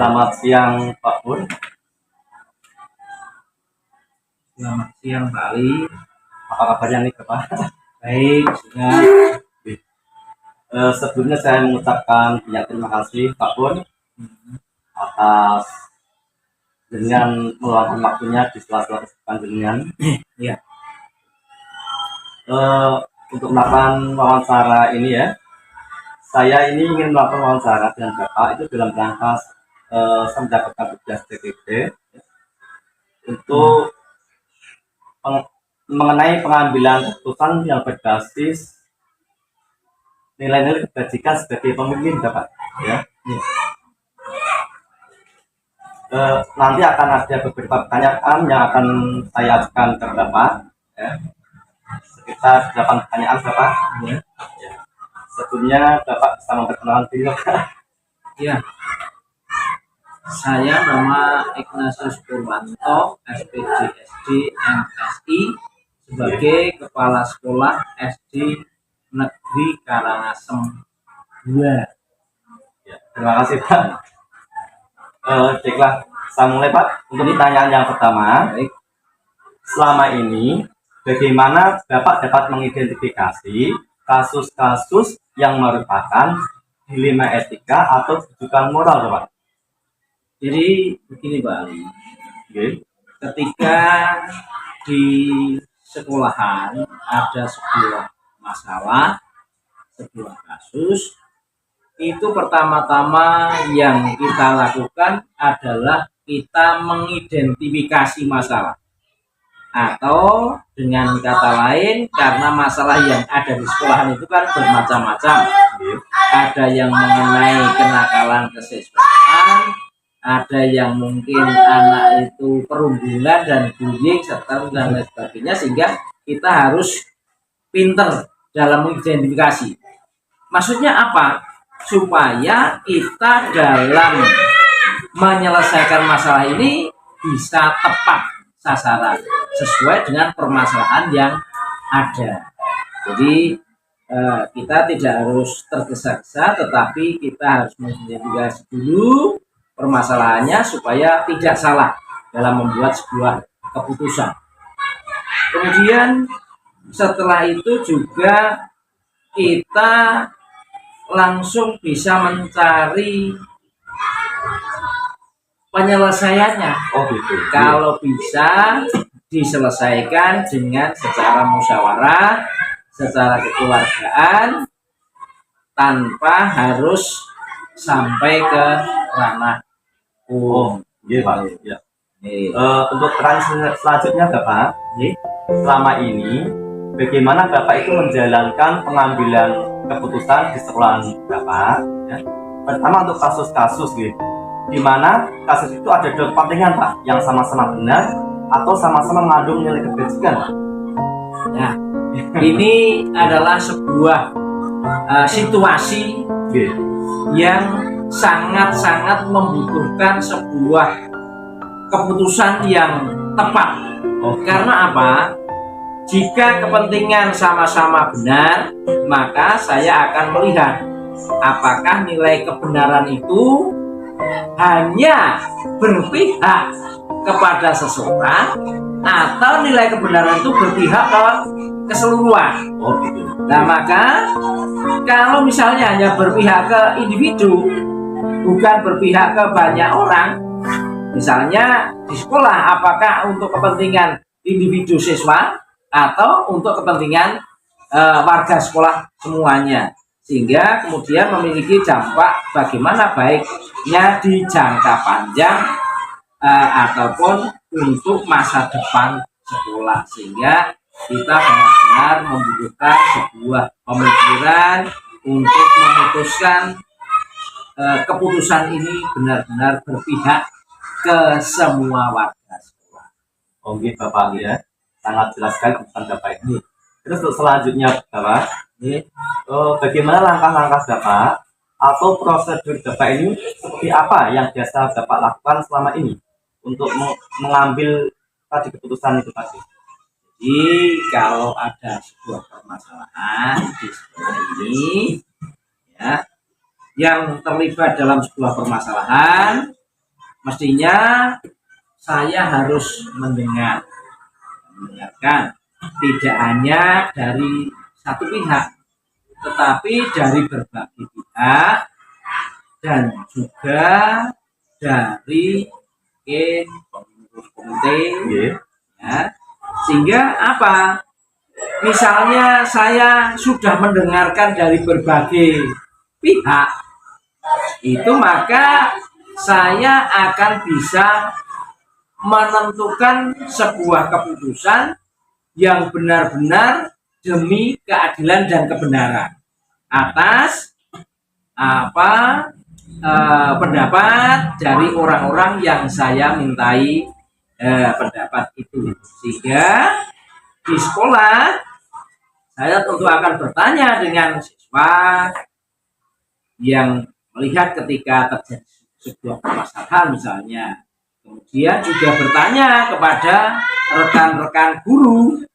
Selamat siang Pak Pur. Selamat siang Pak Ali. Apa kabarnya nih Bapak? Baik, sudah. Sebelumnya saya mengucapkan banyak terima kasih Pak Pur atas dengan meluangkan waktunya di sela-sela kesibukan dengan Ya, untuk melakukan wawancara ini ya. Saya ini ingin melakukan wawancara dengan Bapak itu dalam rangka saya mendapatkan tugas TTP untuk mengenai pengambilan keputusan yang berbasis nilai-nilai kebajikan sebagai pemimpin Bapak ya. Nanti akan ada beberapa pertanyaan yang akan saya ajukan ke Bapak ya. Sekitar 8 pertanyaan Bapak ya. Sebelumnya Bapak bisa memperkenalkan diri Bapak. ya. Saya nama Ignatius Purwanto, SPJ MSI, sebagai Kepala Sekolah SD Negeri Karangasem 2. Ya, terima kasih Pak. Baiklah, saya mulai Pak. Untuk pertanyaan yang pertama, Baik. selama ini bagaimana Bapak dapat mengidentifikasi kasus-kasus yang merupakan dilema etika atau rujukan moral Bapak? Jadi begini Pak Ali, ketika di sekolahan ada sebuah masalah, sebuah kasus, itu pertama-tama yang kita lakukan adalah kita mengidentifikasi masalah. Atau dengan kata lain, karena masalah yang ada di sekolahan itu kan bermacam-macam. Ada yang mengenai kenakalan kesiswaan, ada yang mungkin anak itu perundungan dan bullying serta dan lain sebagainya, sehingga kita harus pinter dalam mengidentifikasi. Maksudnya apa? Supaya kita dalam menyelesaikan masalah ini bisa tepat sasaran sesuai dengan permasalahan yang ada. Jadi kita tidak harus tergesa-gesa, tetapi kita harus mengidentifikasi dulu permasalahannya supaya tidak salah dalam membuat sebuah keputusan. Kemudian setelah itu juga kita langsung bisa mencari penyelesaiannya. Gitu. Kalau bisa diselesaikan dengan secara musyawarah, secara kekeluargaan, tanpa harus sampai ke ranah hukum. Iya Pak. Ya. Untuk pertanyaan selanjutnya Bapak, selama ini bagaimana Bapak itu menjalankan pengambilan keputusan di sekolahan Bapak? Ya. Pertama untuk kasus-kasus gitu, di mana kasus itu ada dua kepentingan Pak, yang sama-sama benar atau sama-sama mengandung nilai kebajikan Pak. Nah, ini adalah sebuah situasi yang sangat-sangat membutuhkan sebuah keputusan yang tepat. Karena apa? Jika kepentingan sama-sama benar, maka saya akan melihat apakah nilai kebenaran itu hanya berpihak kepada seseorang atau nilai kebenaran itu berpihak ke keseluruhan. Nah, maka kalau misalnya hanya berpihak ke individu, bukan berpihak ke banyak orang, misalnya di sekolah, apakah untuk kepentingan individu siswa atau untuk kepentingan warga sekolah semuanya, sehingga kemudian memiliki dampak bagaimana baiknya di jangka panjang ataupun untuk masa depan sekolah, sehingga kita benar-benar membutuhkan sebuah pemikiran untuk memutuskan keputusan ini benar-benar berpihak ke semua warga sekolah. Oke Bapak ya, sangat jelas sekali keputusan Bapak ini. Terus untuk selanjutnya Bapak, bagaimana langkah-langkah Bapak atau prosedur Bapak ini seperti apa yang biasa Bapak lakukan selama ini untuk mengambil tadi keputusan itu tadi? Jadi kalau ada sebuah permasalahan di sekolah ini, ya, yang terlibat dalam sebuah permasalahan, mestinya saya harus mendengarkan tidak hanya dari satu pihak, tetapi dari berbagai pihak dan juga dari pengurus komite, ya. Sehingga apa? Misalnya saya sudah mendengarkan dari berbagai pihak, itu maka saya akan bisa menentukan sebuah keputusan yang benar-benar demi keadilan dan kebenaran atas pendapat dari orang-orang yang saya mintai pendapat itu. Sehingga di sekolah saya tentu akan bertanya dengan siswa yang melihat ketika terjadi sebuah permasalahan misalnya, kemudian juga bertanya kepada rekan-rekan guru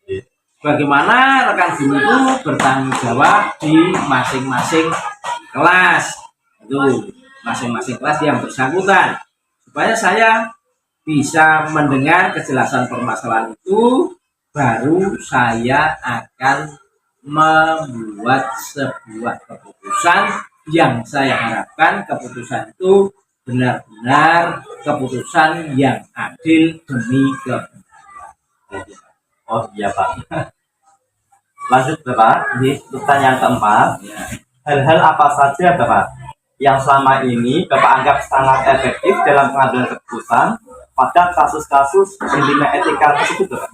bagaimana rekan guru itu bertanggung jawab di masing-masing kelas, itu masing-masing kelas yang bersangkutan, supaya saya bisa mendengar kejelasan permasalahan itu, baru saya akan membuat sebuah keputusan yang saya harapkan keputusan itu benar-benar keputusan yang adil demi kebenaran. Oh iya Pak. Lanjut Bapak, di pertanyaan keempat. Ya. Hal-hal apa saja Bapak yang selama ini Bapak anggap sangat efektif dalam pengambilan keputusan pada kasus-kasus dilema etika tersebut Bapak?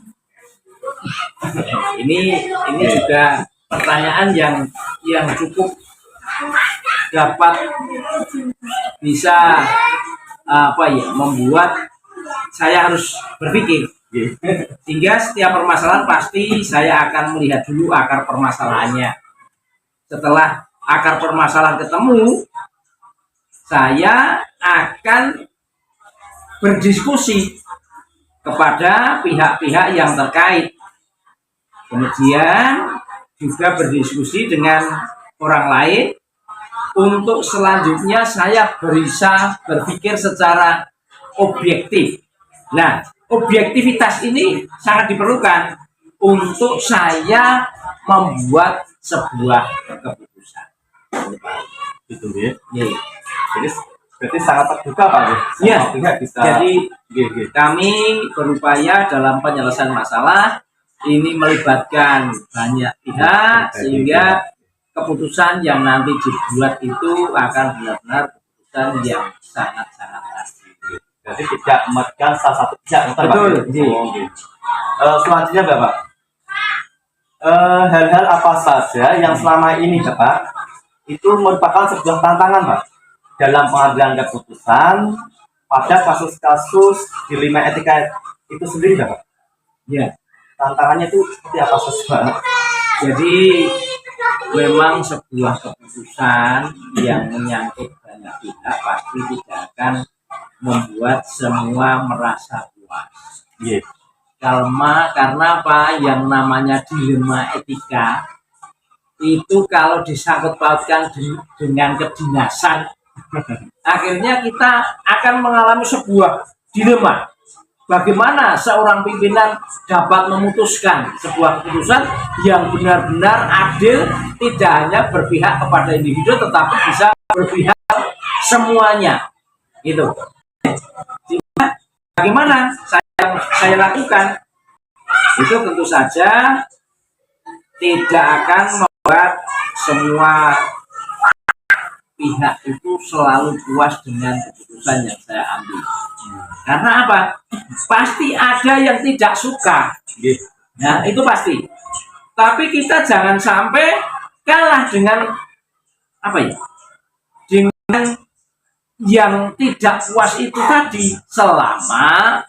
Ini juga pertanyaan yang cukup dapat bisa membuat saya harus berpikir, sehingga setiap permasalahan pasti saya akan melihat dulu akar permasalahannya. Setelah akar permasalahan ketemu, saya akan berdiskusi kepada pihak-pihak yang terkait, kemudian juga berdiskusi dengan orang lain untuk selanjutnya saya bisa berpikir secara objektif. Nah, objektivitas ini sangat diperlukan untuk saya membuat sebuah keputusan. Gitu ya. Jadi berarti sangat terbuka Pak ya. Bisa. Jadi kami berupaya dalam penyelesaian masalah ini melibatkan banyak pihak, sehingga keputusan yang nanti dibuat itu akan benar-benar keputusan yang sangat-sangat asli. Jadi tidak memegang salah satu pihak. Betul. Selanjutnya Bapak, hal-hal apa saja yang selama ini Bapak itu merupakan sebuah tantangan Pak dalam pengambilan keputusan pada kasus-kasus dilema etika itu sendiri Bapak? Ya. Tantangannya itu seperti apa Pak? Jadi memang sebuah keputusan yang menyangkut banyak pihak pasti tidak akan membuat semua merasa puas. Yeah. Karena apa? Yang namanya dilema etika itu kalau disangkut pautkan dengan kedinasan, akhirnya kita akan mengalami sebuah dilema. Bagaimana seorang pimpinan dapat memutuskan sebuah keputusan yang benar-benar adil, tidak hanya berpihak kepada individu, tetapi bisa berpihak semuanya. Itu. Bagaimana saya lakukan? Itu tentu saja tidak akan membuat semua pihak itu selalu puas dengan keputusan yang saya ambil. Karena apa? Pasti ada yang tidak suka. Nah, itu pasti. Tapi kita jangan sampai kalah dengan dengan yang tidak puas itu tadi, selama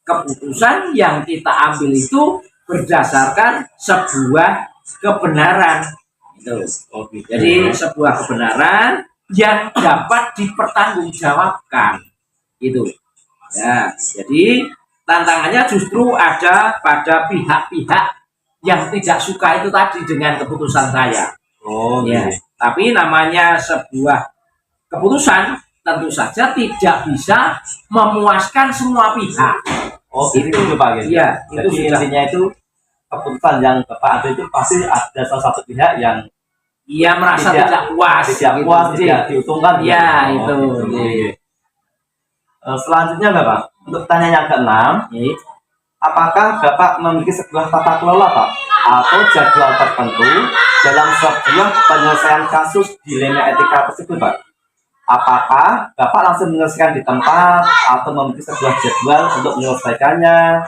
keputusan yang kita ambil itu berdasarkan sebuah kebenaran. Jadi sebuah kebenaran yang dapat dipertanggungjawabkan. Itu. Ya, jadi tantangannya justru ada pada pihak-pihak yang tidak suka itu tadi dengan keputusan saya. Tapi namanya sebuah keputusan tentu saja tidak bisa memuaskan semua pihak. Oh, itu Pak. Gitu. Iya, itu Jadi sudah. intinya itu keputusan yang Bapak ambil itu pasti ada salah satu pihak yang Ia merasa tidak puas, tidak gitu. puas, Jadi, tidak diuntungkan. ya gitu. itu. Oh, gitu. Selanjutnya Bapak, untuk pertanyaan yang keenam, Iya. apakah Bapak memiliki sebuah tata kelola Pak atau jadwal tertentu dalam sebuah penyelesaian kasus dilema etika tersebut Pak? Apakah Bapak langsung menyelesaikan di tempat atau memiliki sebuah jadwal untuk menyelesaikannya?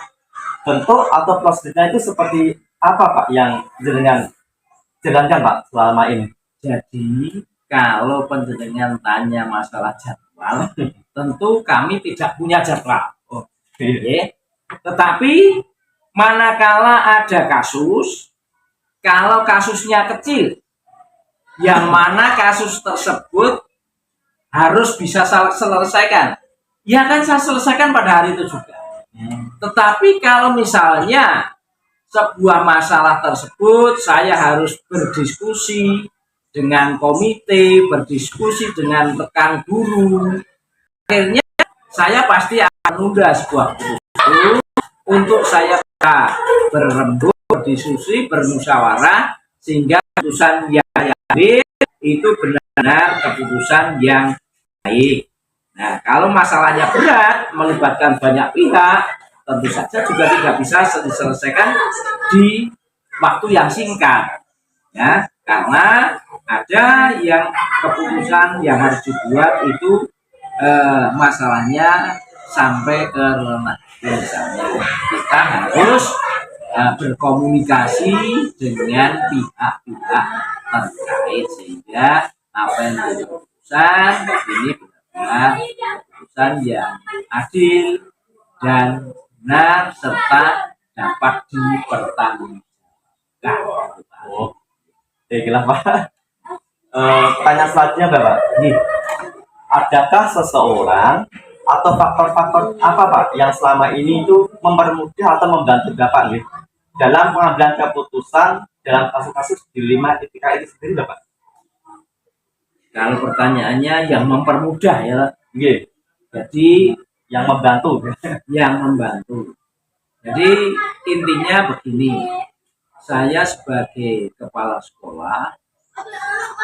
Bentuk atau prosedurnya itu seperti apa Pak yang jenengan jalankan Pak selama ini? Jadi kalau penjenengan tanya masalah jadwal, tentu kami tidak punya jadwal. Oh, Oke. Tetapi manakala ada kasus, kalau kasusnya kecil, yang mana kasus tersebut harus bisa selesaikan, ya kan saya selesaikan pada hari itu juga. Tetapi kalau misalnya sebuah masalah tersebut saya harus berdiskusi dengan komite, berdiskusi dengan rekan guru, akhirnya saya pasti akan menunda sebuah keputusan untuk saya berembuk, berdiskusi, bermusyawarah sehingga keputusan yang diambil itu benar-benar keputusan yang baik. Nah, kalau masalahnya berat, melibatkan banyak pihak, tentu saja juga tidak bisa diselesaikan di waktu yang singkat, ya, karena ada yang keputusan yang harus dibuat itu masalahnya sampai ke ranah, misalnya kita harus berkomunikasi dengan pihak-pihak terkait sehingga apa yang menjadi keputusan ini benar-benar keputusan yang adil dan benar serta dapat dipertanggungjawabkan. Oh, baiklah Pak. Pertanyaan selanjutnya Bapak. Adakah seseorang atau faktor-faktor apa Pak yang selama ini itu mempermudah atau membantu Bapak nih dalam pengambilan keputusan dalam kasus-kasus dilema etika itu sendiri Bapak? Kalau pertanyaannya yang mempermudah ya, jadi yang membantu. yang membantu. Jadi intinya begini, saya sebagai kepala sekolah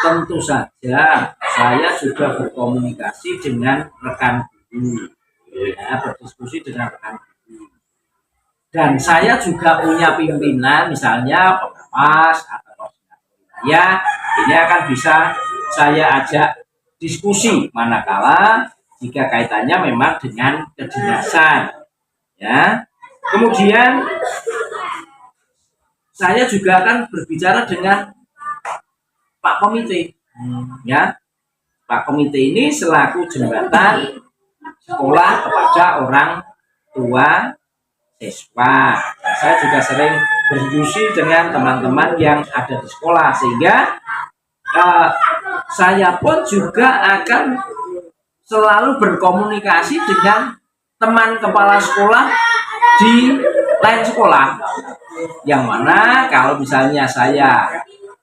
tentu saja saya juga berkomunikasi dengan rekan guru, ya, berdiskusi dengan rekan guru. Dan saya juga punya pimpinan, misalnya pengawas atau koordinator wilayah, ini akan bisa saya ajak diskusi manakala jika kaitannya memang dengan kedinasan, ya. Kemudian saya juga akan berbicara dengan Pak Komite, ya. Pak Komite ini selaku jembatan sekolah kepada orang tua siswa. Saya juga sering berdiskusi dengan teman-teman yang ada di sekolah sehingga saya pun juga akan selalu berkomunikasi dengan teman kepala sekolah di lain sekolah, yang mana kalau misalnya saya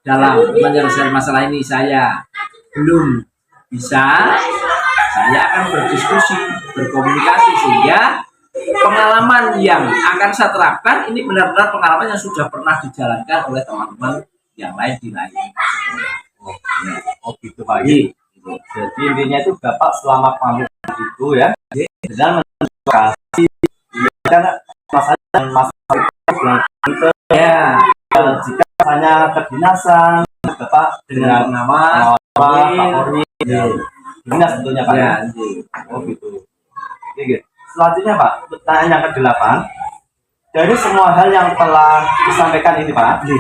dalam menyelesaikan masalah ini saya belum bisa, saya akan berdiskusi, berkomunikasi sehingga pengalaman yang akan saya terapkan ini benar-benar pengalaman yang sudah pernah dijalankan oleh teman-teman yang lain di lain. Oh gitu Pak. Jadi intinya itu Bapak selama pamit itu ya, dengan menedukasi karena masalah itu ya, jika hanya kedinasan Bapak dengan nama Pak Polri, dinas tentunya Pak. Ya. Oh gitu. Oke. Selanjutnya Pak, pertanyaan yang ke-8. Dari semua hal yang telah disampaikan ini Pak,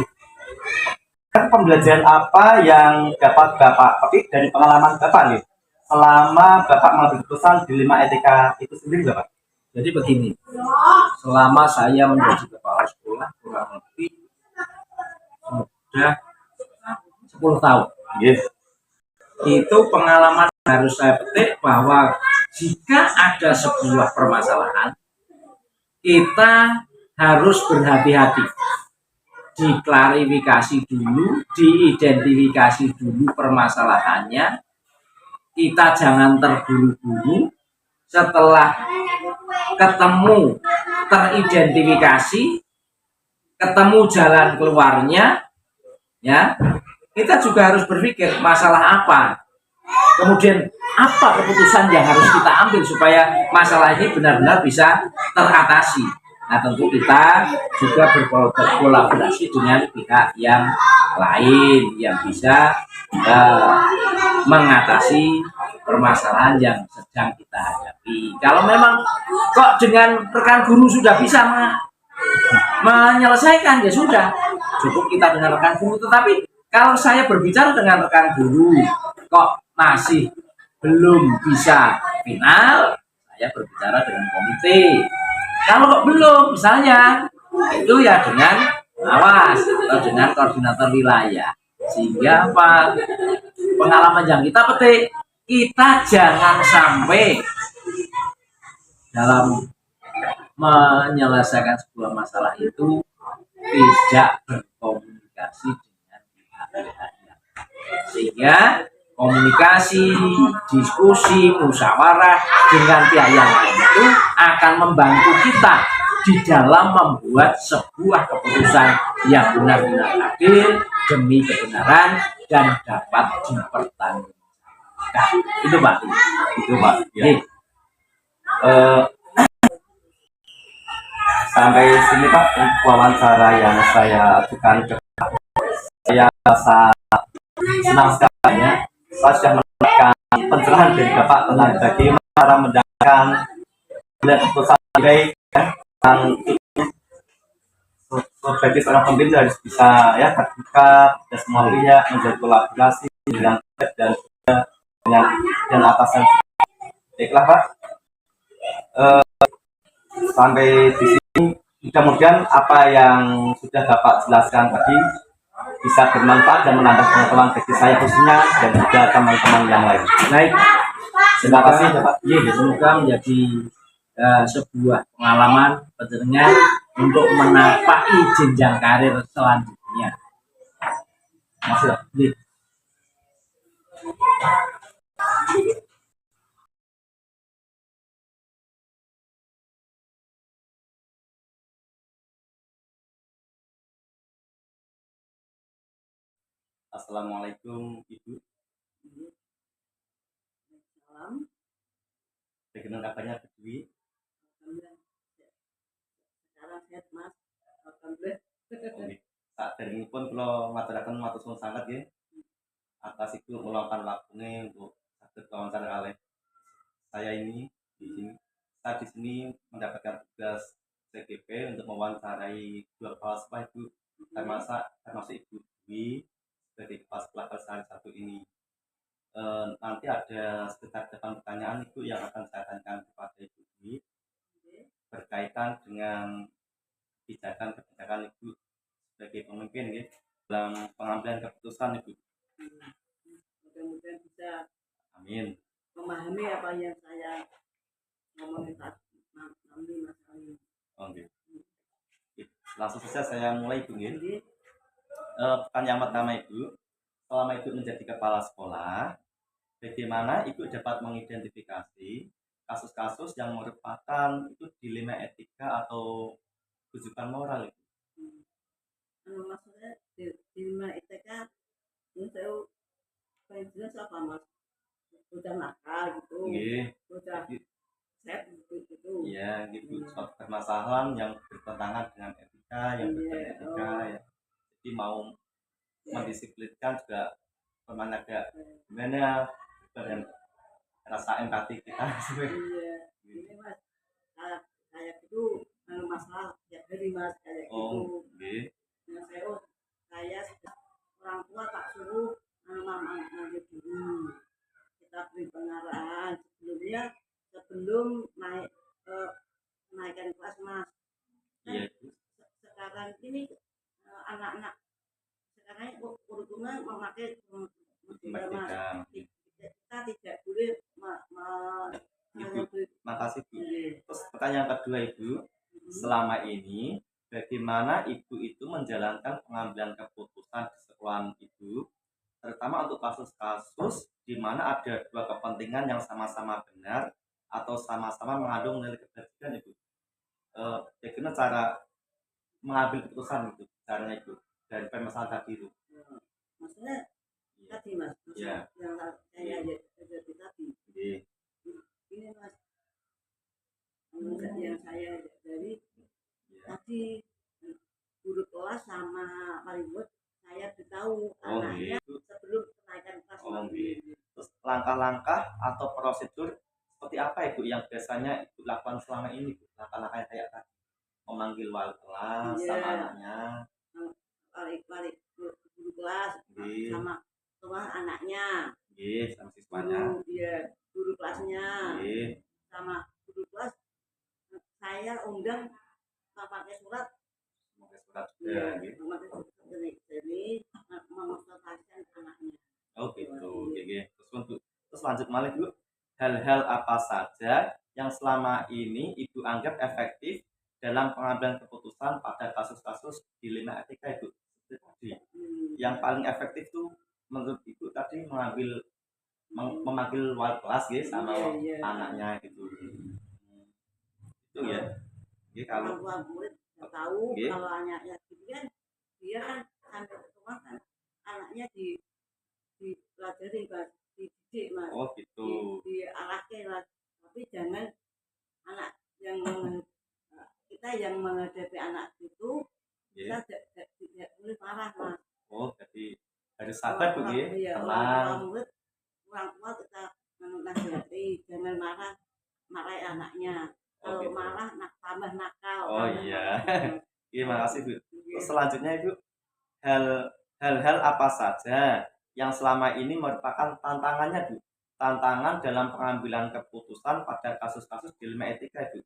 pembelajaran apa yang dapat Bapak petik dari pengalaman Bapak nih selama Bapak mengambil keputusan dilema etika itu sendiri Bapak? Jadi begini, selama saya menjadi kepala sekolah kurang lebih sudah 10 tahun. Yes. Itu pengalaman harus saya petik bahwa jika ada sebuah permasalahan, kita harus berhati-hati. Diklarifikasi dulu, diidentifikasi dulu permasalahannya, kita jangan terburu-buru. Setelah ketemu, teridentifikasi, ketemu jalan keluarnya, ya, kita juga harus berpikir masalah apa, kemudian apa keputusan yang harus kita ambil supaya masalah ini benar-benar bisa teratasi. Nah, tentu kita juga berkolaborasi dengan pihak yang lain yang bisa mengatasi permasalahan yang sedang kita hadapi. Kalau memang kok dengan rekan guru sudah bisa menyelesaikan, ya sudah, cukup kita dengan rekan guru. Tetapi kalau saya berbicara dengan rekan guru kok masih belum bisa final, saya berbicara dengan komite. Kalau kok belum, misalnya itu ya dengan awas atau dengan koordinator wilayah. Sehingga apa? Pengalaman yang kita petik, kita jangan sampai dalam menyelesaikan sebuah masalah itu tidak berkomunikasi dengan pihak-pihak yang lain. Sehingga komunikasi, diskusi, musyawarah dengan pihak yang lain itu akan membantu kita di dalam membuat sebuah keputusan yang benar-benar adil demi kebenaran dan dapat dipertanggungjawabkan. Itu Pak. Itu Pak. Ya. Sampai sini Pak wawancara yang saya ajukan ke Pak. Saya rasa senang sekali ya. Saya sudah mendapatkan pencerahan dari Bapak tentang bagaimana cara mendapatkan keputusan baik ya, tentang sebagai seorang pemimpin harus bisa ya terbuka dan semua pihak menjadi kolaborasi dengan dan dengan atasan. Baiklah Pak. Sampai di sini mudah-mudahan apa yang sudah Bapak jelaskan tadi bisa bermanfaat dan menambah pengetahuan bagi saya khususnya dan juga teman-teman yang lain. Baik, Terima kasih Bapak. Semoga menjadi sebuah pengalaman penjenengan untuk menapaki jenjang karir selanjutnya. Masih Pak. Assalamualaikum Ibu. Salam. Bagaimana kabarnya Bu Dwi? Alhamdulillah. Sekarang sehat Mas. Alhamdulillah. Oke. Saat dari pun kalau ngaturaken matur suwun sangat ya. Atas itu meluangkan waktunya untuk sakit wawancara kali saya ini di sini. Saya di sini mendapatkan tugas CGP untuk mewawancarai dua kepala sekolah Ibu, termasuk Ibu Dwi sebagai kepala sekolah kelas 1 ini. Nanti ada sekitar 8 pertanyaan Ibu yang akan saya tanyakan kepada Ibu Dwi berkaitan dengan kebijakan Ibu sebagai pemimpin ya, dalam pengambilan keputusan Ibu. Mudah-mudahan bisa Amin. memahami apa yang saya ngomongin tadi. Nanti Mas Ali. Oke. Langsung saja saya mulai Ibu ya. Jadi, Pertanyaan pertama Ibu, selama Ibu menjadi kepala sekolah, bagaimana Ibu dapat mengidentifikasi kasus-kasus yang merupakan itu dilema etika atau rujukan moral Ibu? maksudnya di lima ITK ini saya paling jelas apa Mas? Udah nakal gitu, Nggih. udah set gitu. Iya, gitu. Suatu permasalahan yang bertentangan dengan etika, yang beretika ya. Jadi mau mendisiplinkan juga pemain agak gimana dan rasa empati kita. Iya, ini Mas, kayak gitu masalah tiap hari Mas kayak gitu. Oh, nggih. Nah, saya orang tua tak suruh mama ngaji dulu. Kita beri pengarahan sebelum naikkan kelas Mas. Iya, Sekarang ini anak-anak sekarang kurikulumnya memakai Mas. Kita tidak boleh Ibu, makasih Bu. Terus pertanyaan kedua Ibu, selama ini bagaimana Ibu itu menjalankan pengambilan keputusan di sekolahan Ibu terutama untuk kasus-kasus di mana ada dua kepentingan yang sama-sama benar atau sama-sama mengandung nilai kebajikan Ibu. Bagaimana cara mengambil keputusan itu, caranya Ibu dari permasalahan tadi itu? Maksudnya Iya. tadi mas, Iya. yang saya jadi tadi Iya. ini mas, yang saya dari Iya. tadi guru kelas sama wali murid saya beritahu Oh, anaknya gitu. sebelum kenaikan kelas. Oh, gitu. Terus langkah-langkah atau prosedur seperti apa Ibu yang biasanya Ibu lakukan selama ini, Bu? Langkah-langkah yang kayak tadi, memanggil wali kelas Iya. sama anaknya. wali guru kelas Iya. sama anaknya, Iya, sama siswanya. guru kelasnya Iya. sama guru kelas saya undang pakai surat. Semoga surat juga. Gitu. Memakai surat dari mengonsultasikan anaknya. Oh gitu. Oke. Terus lanjut malah Bu. Hal-hal apa saja yang selama ini Ibu anggap efektif dalam pengambilan keputusan pada kasus-kasus dilema etika Ibu? Seperti tadi. Yang paling efektif tuh menurut Ibu tadi memanggil wali kelas gitu sama anaknya gitu. Itu ya. Jadi kalau Orang tua murid nggak tahu Iya. kalau anaknya gitu kan, dia kan sampai ke rumah kan anaknya dipelajari mas, dididik mas, oh gitu. diarahkan mas, tapi jangan anak yang kita yang menghadapi anak itu Iya. kita tidak boleh marah mas. Oh, jadi harus sabar Bu ya. Iya, Tenang. orang murid, orang tua kita menasihati jangan marah anaknya. Oh, Kalau gitu. marah tambah nakal. Oh tambah iya. nakal. Terima kasih Bu. Iya. Terus selanjutnya Ibu, hal-hal apa saja yang selama ini merupakan tantangannya Bu? Tantangan dalam pengambilan keputusan pada kasus-kasus dilema etika Ibu.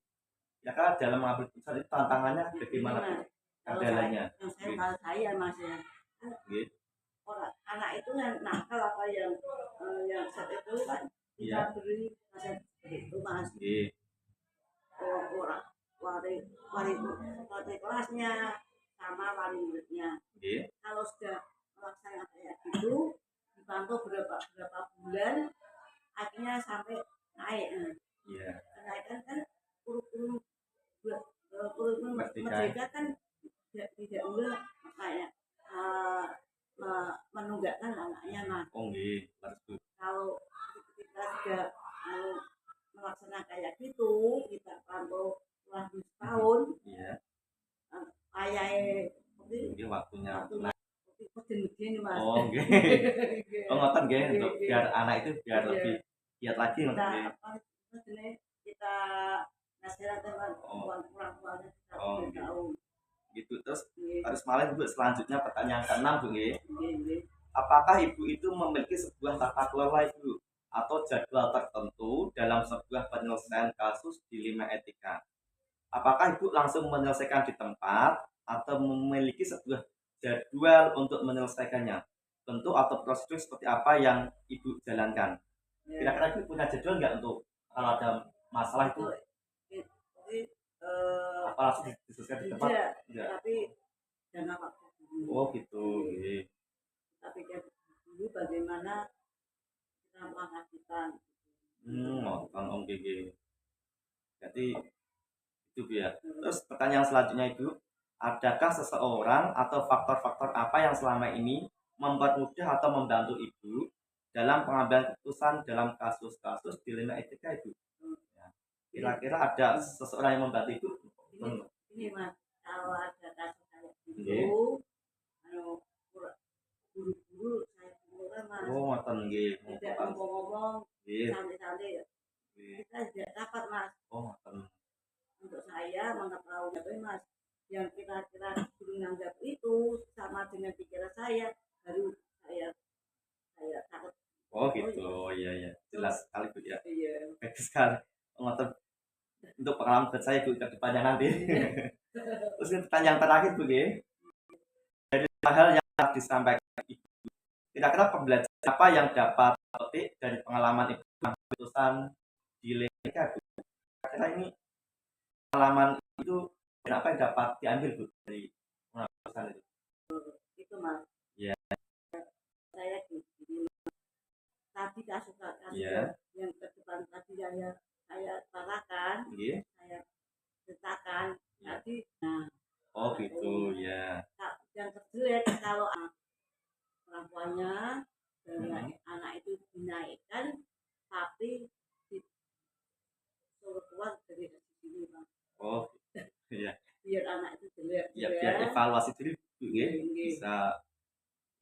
Ya kan dalam mengambil keputusan itu tantangannya bagaimana Bu? Kendalanya. Kalau saya mas ya, Gitu. orang anak itu yang nakal apa yang saat itu kan kita Iya. beri nasihat itu mas. Gitu. Orang wali kelasnya sama wali muridnya. Gitu. Kalau sudah melaksanakan kayak gitu, dibantu berapa bulan, akhirnya sampai naik. Iya. Kenaikan kan kurikulum Merdeka. merdeka kan tidak boleh kayak menunggakkan anaknya mas. Oh gitu. Harus Bu. Kalau kita sudah mau melaksanakan kayak gitu, kita pantau setelah 2 tahun, Iya. ayah Ini waktunya. begini mas. Oh gitu. Oh ngotot nggih untuk biar anak itu biar Iya. lebih giat lagi ngoten Kita nggih. kita nasihatkan orang tuanya kita Oh, sudah tahu. Gitu. Terus Iya, harus malah Bu selanjutnya pertanyaan ke-6 Bu nggih. iya. Apakah Ibu itu memiliki sebuah tata kelola Ibu atau jadwal tertentu dalam sebuah penyelesaian kasus dilema etika? Apakah Ibu langsung menyelesaikan di tempat atau memiliki sebuah jadwal untuk menyelesaikannya? Bentuk atau prosedur seperti apa yang Ibu jalankan? Kira-kira Ibu punya jadwal nggak untuk kalau ada masalah itu apa langsung diselesaikan di tempat? Tidak, Enggak. tapi jangka waktu dulu. Oh gitu. Nggih. Kita pikir dulu bagaimana kita melakukan. Nonton Om GG. Jadi itu Bu ya. Terus pertanyaan selanjutnya Ibu, adakah seseorang atau faktor-faktor apa yang selama ini mempermudah atau membantu Ibu dalam pengambilan keputusan dalam kasus-kasus dilema etika Ibu? Ya. Kira-kira ada seseorang yang membantu Ibu? Ini mas, kalau ada kasus kayak Nggih. gitu, guru-guru saya kumpulkan mas, Oh ngoten nggih. tidak ngomong-ngomong, Nggih. santai-santai, Nggih. kita tidak dapat mas. Oh ngoten. Untuk saya mengetahui apa mas, yang kira-kira guru menganggap itu sama dengan pikiran saya, baru saya takut. Oh gitu. Oh iya ya. Jelas sekali Bu ya. Iya. Baik sekali. Ngoten. Untuk pengalaman buat saya Bu ke depannya nanti. Terus ini pertanyaan terakhir Bu nggih. Dari hal yang telah disampaikan Ibu, kira-kira pembelajaran apa yang dapat petik dari pengalaman Ibu mengambil keputusan dilema etika Bu? Kira-kira ini pengalaman itu apa yang dapat diambil Bu dari pengambilan keputusan itu? Itu mas. Iya. Saya gitu. tadi kasus Iya. yang ke depan tadi saya utarakan, Iya. saya ceritakan Iya. tadi. Nah, Oh gitu ya. yang terjelek kalau orang tuanya anak itu dinaikkan tapi disuruh keluar dari sini, Bang. Oh iya. Biar anak itu jelek Ya juga. biar evaluasi diri Bu, ya. Iya. Bisa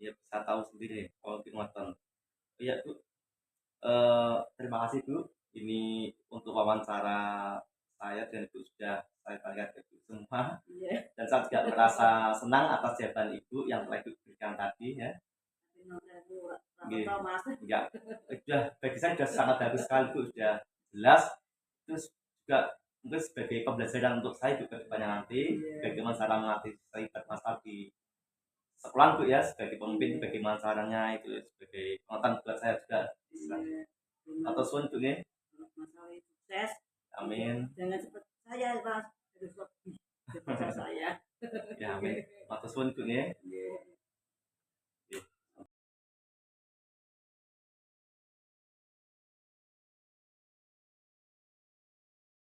ya bisa tahu sendiri kalau ngoten. Iya Bu. Terima kasih Bu. Ini untuk wawancara saya dan Ibu sudah saya tanyakan ke Ibu semua. Iya. Dan saya juga merasa senang atas jawaban Ibu yang telah Ibu berikan tadi ya. Nggih. Enggak. Sudah bagi saya sudah sangat bagus sekali Bu, sudah jelas. Terus juga mungkin sebagai pembelajaran untuk saya juga kedepannya nanti bagaimana cara mengatasi masalah di sekolah Bu ya, sebagai pemimpin bagaimana caranya itu sebagai pengetahuan buat saya juga. Atau suun Bu ya. Masalah sukses. Amin. Jangan seperti saya, Mas. Harus lebih daripada saya. Ya amin. Atau suun Bu ya.